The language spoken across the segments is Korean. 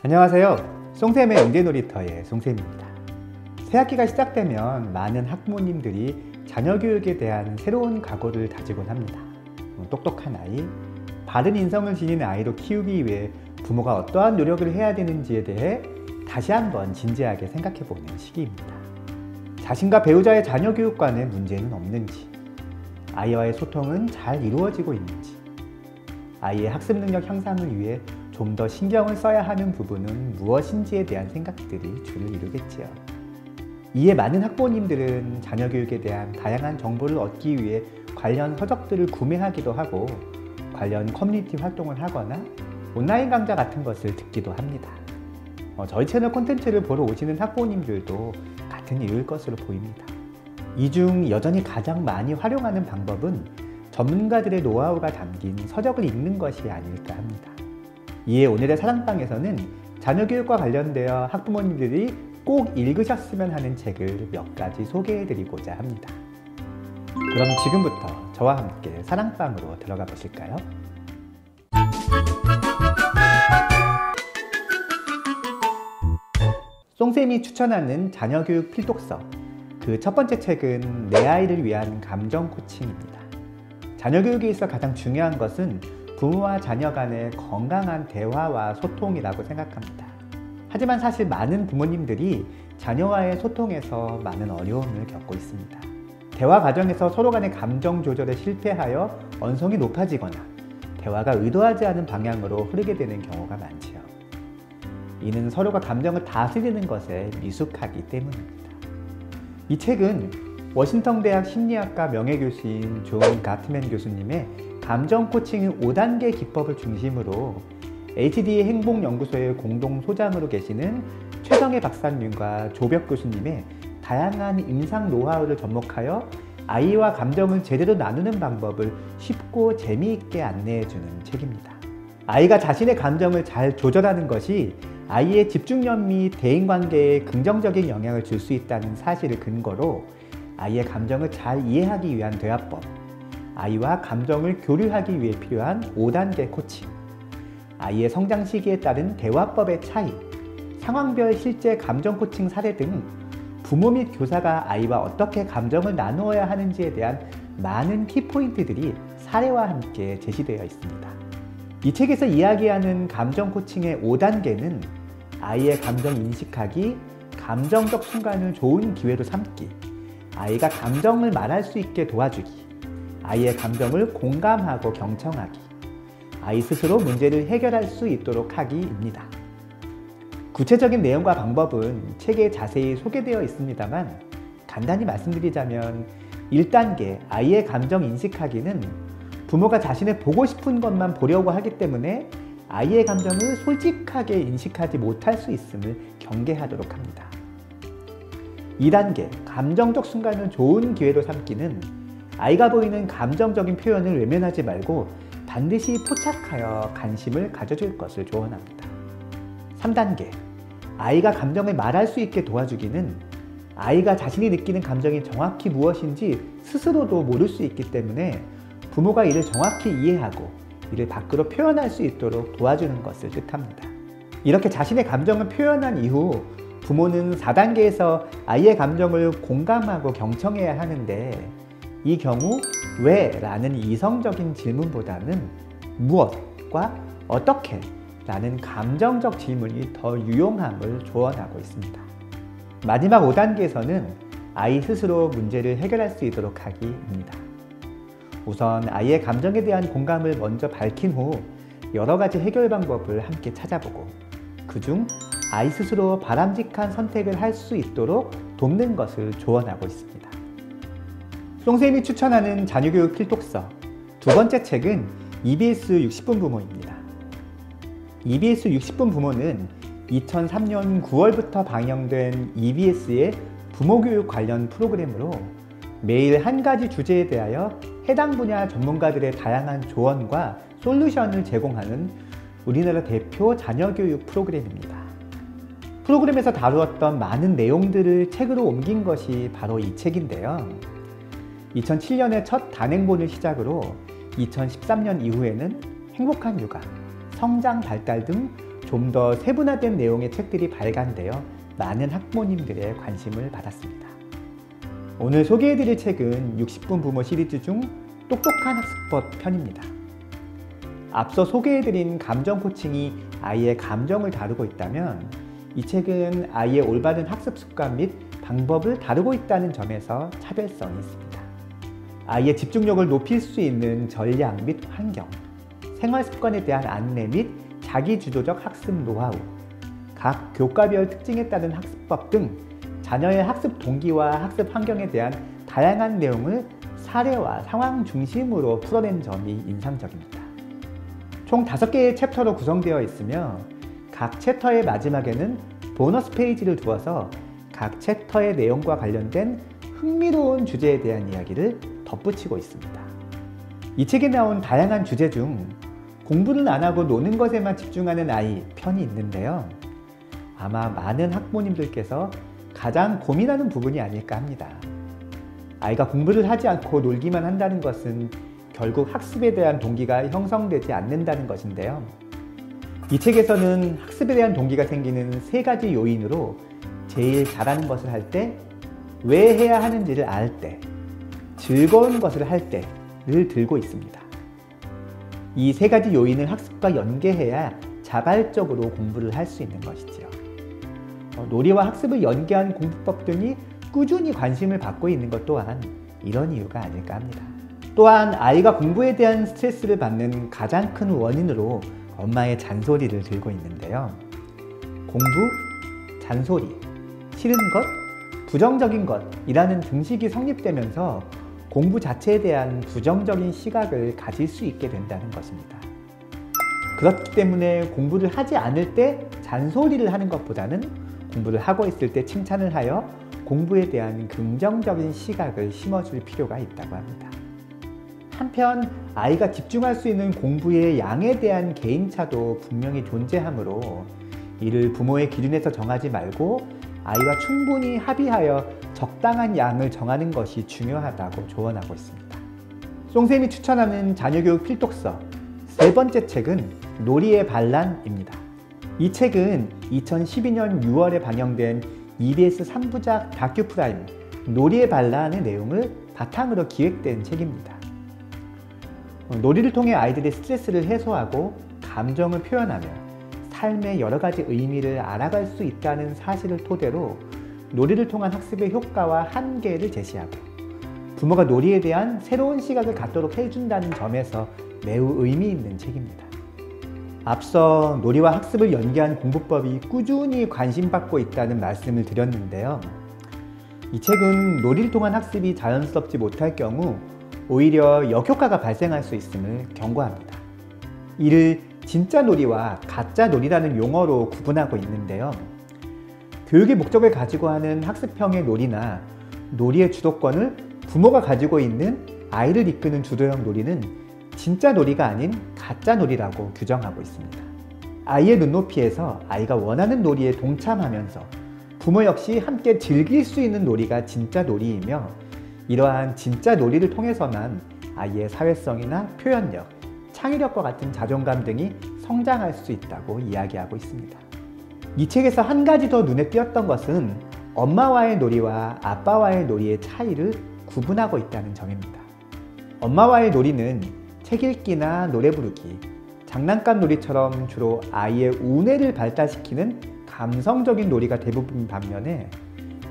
안녕하세요. 송쌤의 영재놀이터의 송쌤입니다. 새학기가 시작되면 많은 학부모님들이 자녀 교육에 대한 새로운 각오를 다지곤 합니다. 똑똑한 아이, 바른 인성을 지닌 아이로 키우기 위해 부모가 어떠한 노력을 해야 되는지에 대해 다시 한번 진지하게 생각해보는 시기입니다. 자신과 배우자의 자녀 교육관에 문제는 없는지, 아이와의 소통은 잘 이루어지고 있는지, 아이의 학습 능력 향상을 위해 좀 더 신경을 써야 하는 부분은 무엇인지에 대한 생각들이 주를 이루겠지요. 이에 많은 학부모님들은 자녀 교육에 대한 다양한 정보를 얻기 위해 관련 서적들을 구매하기도 하고 관련 커뮤니티 활동을 하거나 온라인 강좌 같은 것을 듣기도 합니다. 저희 채널 콘텐츠를 보러 오시는 학부모님들도 같은 이유일 것으로 보입니다. 이 중 여전히 가장 많이 활용하는 방법은 전문가들의 노하우가 담긴 서적을 읽는 것이 아닐까 합니다. 이에 오늘의 사랑방에서는 자녀 교육과 관련되어 학부모님들이 꼭 읽으셨으면 하는 책을 몇 가지 소개해드리고자 합니다. 그럼 지금부터 저와 함께 사랑방으로 들어가 보실까요? 송쌤이 추천하는 자녀 교육 필독서, 그 첫 번째 책은 내 아이를 위한 감정 코칭입니다. 자녀 교육에 있어 가장 중요한 것은 부모와 자녀 간의 건강한 대화와 소통이라고 생각합니다. 하지만 사실 많은 부모님들이 자녀와의 소통에서 많은 어려움을 겪고 있습니다. 대화 과정에서 서로 간의 감정 조절에 실패하여 언성이 높아지거나 대화가 의도하지 않은 방향으로 흐르게 되는 경우가 많지요. 이는 서로가 감정을 다스리는 것에 미숙하기 때문입니다. 이 책은 워싱턴대학 심리학과 명예교수인 존 가트맨 교수님의 감정 코칭의 5단계 기법을 중심으로 HD 행복연구소의 공동 소장으로 계시는 최성애 박사님과 조벽 교수님의 다양한 임상 노하우를 접목하여 아이와 감정을 제대로 나누는 방법을 쉽고 재미있게 안내해주는 책입니다. 아이가 자신의 감정을 잘 조절하는 것이 아이의 집중력 및 대인관계에 긍정적인 영향을 줄 수 있다는 사실을 근거로 아이의 감정을 잘 이해하기 위한 대화법, 아이와 감정을 교류하기 위해 필요한 5단계 코칭, 아이의 성장 시기에 따른 대화법의 차이, 상황별 실제 감정 코칭 사례 등 부모 및 교사가 아이와 어떻게 감정을 나누어야 하는지에 대한 많은 키포인트들이 사례와 함께 제시되어 있습니다. 이 책에서 이야기하는 감정 코칭의 5단계는 아이의 감정 인식하기, 감정적 순간을 좋은 기회로 삼기, 아이가 감정을 말할 수 있게 도와주기, 아이의 감정을 공감하고 경청하기, 아이 스스로 문제를 해결할 수 있도록 하기입니다. 구체적인 내용과 방법은 책에 자세히 소개되어 있습니다만 간단히 말씀드리자면 1단계 아이의 감정 인식하기는 부모가 자신의 보고 싶은 것만 보려고 하기 때문에 아이의 감정을 솔직하게 인식하지 못할 수 있음을 경계하도록 합니다. 2단계 감정적 순간을 좋은 기회로 삼기는 아이가 보이는 감정적인 표현을 외면하지 말고 반드시 포착하여 관심을 가져줄 것을 조언합니다. 3단계 아이가 감정을 말할 수 있게 도와주기는 아이가 자신이 느끼는 감정이 정확히 무엇인지 스스로도 모를 수 있기 때문에 부모가 이를 정확히 이해하고 이를 밖으로 표현할 수 있도록 도와주는 것을 뜻합니다. 이렇게 자신의 감정을 표현한 이후 부모는 4단계에서 아이의 감정을 공감하고 경청해야 하는데 이 경우 왜? 라는 이성적인 질문보다는 무엇과 어떻게? 라는 감정적 질문이 더 유용함을 조언하고 있습니다. 마지막 5단계에서는 아이 스스로 문제를 해결할 수 있도록 하기입니다. 우선 아이의 감정에 대한 공감을 먼저 밝힌 후 여러 가지 해결 방법을 함께 찾아보고 그중 아이 스스로 바람직한 선택을 할 수 있도록 돕는 것을 조언하고 있습니다. 송쌤이 추천하는 자녀교육 필독서 두 번째 책은 EBS 60분 부모입니다. EBS 60분 부모는 2003년 9월부터 방영된 EBS의 부모교육 관련 프로그램으로 매일 한 가지 주제에 대하여 해당 분야 전문가들의 다양한 조언과 솔루션을 제공하는 우리나라 대표 자녀교육 프로그램입니다. 프로그램에서 다루었던 많은 내용들을 책으로 옮긴 것이 바로 이 책인데요. 2007년에 첫 단행본을 시작으로 2013년 이후에는 행복한 육아, 성장 발달 등 좀 더 세분화된 내용의 책들이 발간되어 많은 학부모님들의 관심을 받았습니다. 오늘 소개해드릴 책은 60분 부모 시리즈 중 똑똑한 학습법 편입니다. 앞서 소개해드린 감정 코칭이 아이의 감정을 다루고 있다면 이 책은 아이의 올바른 학습 습관 및 방법을 다루고 있다는 점에서 차별성이 있습니다. 아이의 집중력을 높일 수 있는 전략 및 환경, 생활 습관에 대한 안내 및 자기주도적 학습 노하우, 각 교과별 특징에 따른 학습법 등 자녀의 학습 동기와 학습 환경에 대한 다양한 내용을 사례와 상황 중심으로 풀어낸 점이 인상적입니다. 총 5개의 챕터로 구성되어 있으며 각 챕터의 마지막에는 보너스 페이지를 두어서 각 챕터의 내용과 관련된 흥미로운 주제에 대한 이야기를 덧붙이고 있습니다. 이 책에 나온 다양한 주제 중 공부는 안 하고 노는 것에만 집중하는 아이 편이 있는데요. 아마 많은 학부모님들께서 가장 고민하는 부분이 아닐까 합니다. 아이가 공부를 하지 않고 놀기만 한다는 것은 결국 학습에 대한 동기가 형성되지 않는다는 것인데요. 이 책에서는 학습에 대한 동기가 생기는 3가지 요인으로 제일 잘하는 것을 할 때, 왜 해야 하는지를 알 때, 즐거운 것을 할 때를 들고 있습니다. 이 3가지 요인을 학습과 연계해야 자발적으로 공부를 할 수 있는 것이지요. 놀이와 학습을 연계한 공부법 등이 꾸준히 관심을 받고 있는 것 또한 이런 이유가 아닐까 합니다. 또한 아이가 공부에 대한 스트레스를 받는 가장 큰 원인으로 엄마의 잔소리를 들고 있는데요. 공부, 잔소리, 싫은 것, 부정적인 것이라는 등식이 성립되면서 공부 자체에 대한 부정적인 시각을 가질 수 있게 된다는 것입니다. 그렇기 때문에 공부를 하지 않을 때 잔소리를 하는 것보다는 공부를 하고 있을 때 칭찬을 하여 공부에 대한 긍정적인 시각을 심어줄 필요가 있다고 합니다. 한편 아이가 집중할 수 있는 공부의 양에 대한 개인차도 분명히 존재하므로 이를 부모의 기준에서 정하지 말고 아이와 충분히 합의하여 적당한 양을 정하는 것이 중요하다고 조언하고 있습니다. 송쌤이 추천하는 자녀교육 필독서 3번째 책은 놀이의 반란입니다. 이 책은 2012년 6월에 방영된 EBS 3부작 다큐프라임 놀이의 반란의 내용을 바탕으로 기획된 책입니다. 놀이를 통해 아이들의 스트레스를 해소하고 감정을 표현하며 삶의 여러 가지 의미를 알아갈 수 있다는 사실을 토대로 놀이를 통한 학습의 효과와 한계를 제시하고 부모가 놀이에 대한 새로운 시각을 갖도록 해준다는 점에서 매우 의미 있는 책입니다. 앞서 놀이와 학습을 연계한 공부법이 꾸준히 관심받고 있다는 말씀을 드렸는데요. 이 책은 놀이를 통한 학습이 자연스럽지 못할 경우 오히려 역효과가 발생할 수 있음을 경고합니다. 이를 진짜 놀이와 가짜 놀이라는 용어로 구분하고 있는데요. 교육의 목적을 가지고 하는 학습형의 놀이나 놀이의 주도권을 부모가 가지고 있는 아이를 이끄는 주도형 놀이는 진짜 놀이가 아닌 가짜 놀이라고 규정하고 있습니다. 아이의 눈높이에서 아이가 원하는 놀이에 동참하면서 부모 역시 함께 즐길 수 있는 놀이가 진짜 놀이이며 이러한 진짜 놀이를 통해서만 아이의 사회성이나 표현력, 창의력과 같은 자존감 등이 성장할 수 있다고 이야기하고 있습니다. 이 책에서 한 가지 더 눈에 띄었던 것은 엄마와의 놀이와 아빠와의 놀이의 차이를 구분하고 있다는 점입니다. 엄마와의 놀이는 책 읽기나 노래 부르기, 장난감 놀이처럼 주로 아이의 우뇌를 발달시키는 감성적인 놀이가 대부분인 반면에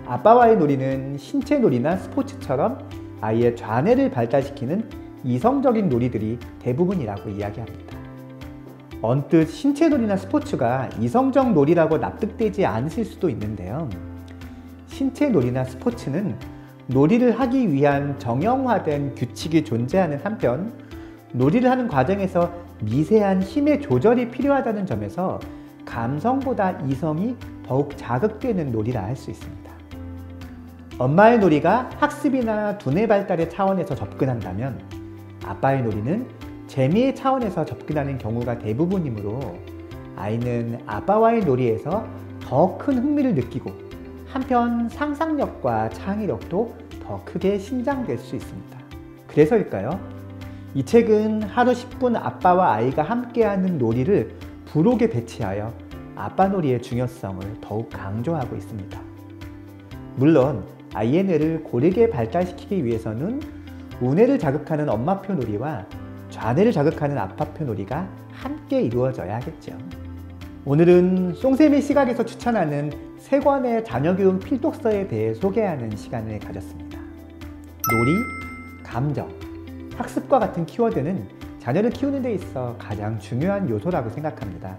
아빠와의 놀이는 신체 놀이나 스포츠처럼 아이의 좌뇌를 발달시키는 이성적인 놀이들이 대부분이라고 이야기합니다. 언뜻 신체 놀이나 스포츠가 이성적 놀이라고 납득되지 않으실 수도 있는데요. 신체 놀이나 스포츠는 놀이를 하기 위한 정형화된 규칙이 존재하는 한편 놀이를 하는 과정에서 미세한 힘의 조절이 필요하다는 점에서 감성보다 이성이 더욱 자극되는 놀이라 할 수 있습니다. 엄마의 놀이가 학습이나 두뇌 발달의 차원에서 접근한다면 아빠의 놀이는 재미의 차원에서 접근하는 경우가 대부분이므로 아이는 아빠와의 놀이에서 더 큰 흥미를 느끼고 한편 상상력과 창의력도 더 크게 신장될 수 있습니다. 그래서일까요? 이 책은 하루 10분 아빠와 아이가 함께하는 놀이를 부록에 배치하여 아빠놀이의 중요성을 더욱 강조하고 있습니다. 물론 아이의 뇌를 고르게 발달시키기 위해서는 우뇌를 자극하는 엄마표 놀이와 좌뇌를 자극하는 아빠표 놀이가 함께 이루어져야 하겠죠. 오늘은 송쌤의 시각에서 추천하는 3권의 자녀교육 필독서에 대해 소개하는 시간을 가졌습니다. 놀이, 감정, 학습과 같은 키워드는 자녀를 키우는 데 있어 가장 중요한 요소라고 생각합니다.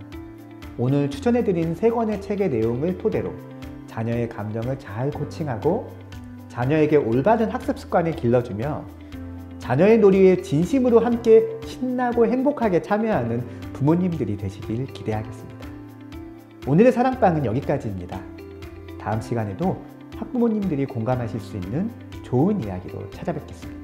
오늘 추천해드린 3권의 책의 내용을 토대로 자녀의 감정을 잘 코칭하고 자녀에게 올바른 학습 습관을 길러주며 자녀의 놀이에 진심으로 함께 신나고 행복하게 참여하는 부모님들이 되시길 기대하겠습니다. 오늘의 사랑방은 여기까지입니다. 다음 시간에도 학부모님들이 공감하실 수 있는 좋은 이야기로 찾아뵙겠습니다.